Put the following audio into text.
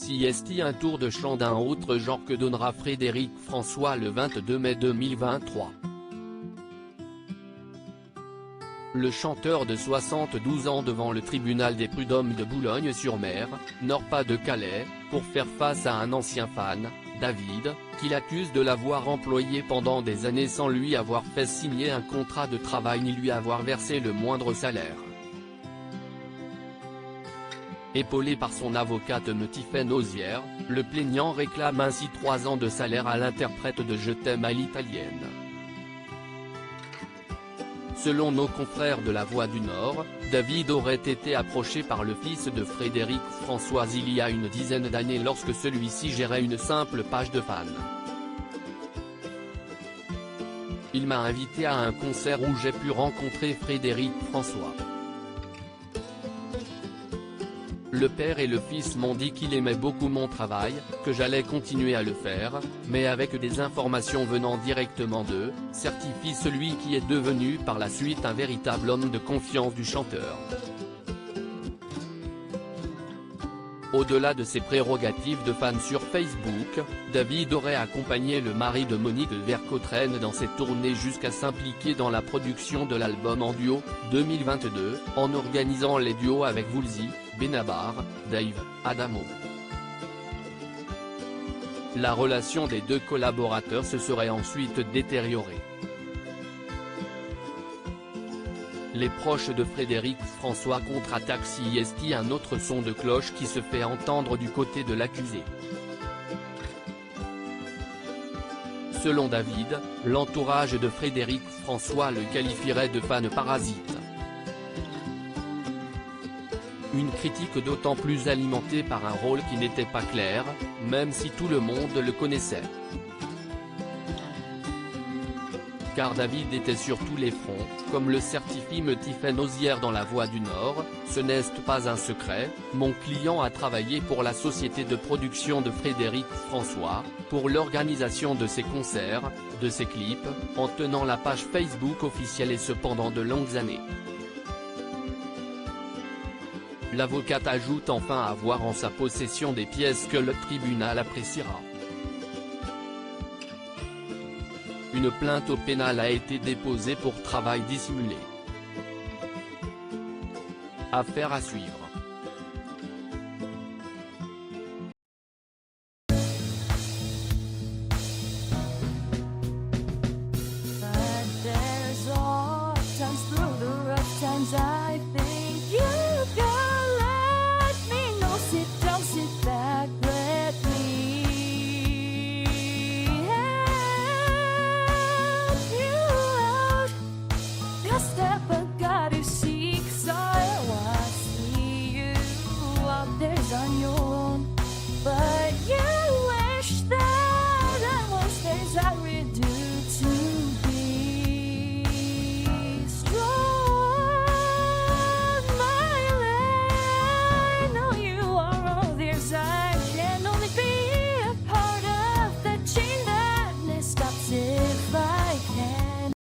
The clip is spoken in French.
Taxi Est un tour de chant d'un autre genre que donnera Frédéric François le 22 mai 2023. Le chanteur de 72 ans devant le tribunal des prud'hommes de Boulogne-sur-Mer, Nord-Pas-de-Calais, pour faire face à un ancien fan, David, qu'il accuse de l'avoir employé pendant des années sans lui avoir fait signer un contrat de travail ni lui avoir versé le moindre salaire. Épaulé par son avocate Tiffaine Ozière, le plaignant réclame ainsi 3 ans de salaire à l'interprète de Je t'aime à l'italienne. Selon nos confrères de La Voix du Nord, David aurait été approché par le fils de Frédéric François il y a une dizaine d'années lorsque celui-ci gérait une simple page de fans. Il m'a invité à un concert où j'ai pu rencontrer Frédéric François. Le père et le fils m'ont dit qu'il aimait beaucoup mon travail, que j'allais continuer à le faire, mais avec des informations venant directement d'eux, certifie celui qui est devenu par la suite un véritable homme de confiance du chanteur. Au-delà de ses prérogatives de fan sur Facebook, David aurait accompagné le mari de Monique Vercotraine dans ses tournées jusqu'à s'impliquer dans la production de l'album en duo, 2022, en organisant les duos avec Woolsey, Benabar, Dave, Adamo. La relation des deux collaborateurs se serait ensuite détériorée. Les proches de Frédéric François contre-attaquent Taxi Est, un autre son de cloche qui se fait entendre du côté de l'accusé. Selon David, l'entourage de Frédéric François le qualifierait de fan parasite. Une critique d'autant plus alimentée par un rôle qui n'était pas clair, même si tout le monde le connaissait. Car David était sur tous les fronts, comme le certifie Tiffaine Ozière dans La Voix du Nord, ce n'est pas un secret, mon client a travaillé pour la société de production de Frédéric François, pour l'organisation de ses concerts, de ses clips, en tenant la page Facebook officielle et ce pendant de longues années. L'avocate ajoute enfin avoir en sa possession des pièces que le tribunal appréciera. Une plainte au pénal a été déposée pour travail dissimulé. Affaire à suivre.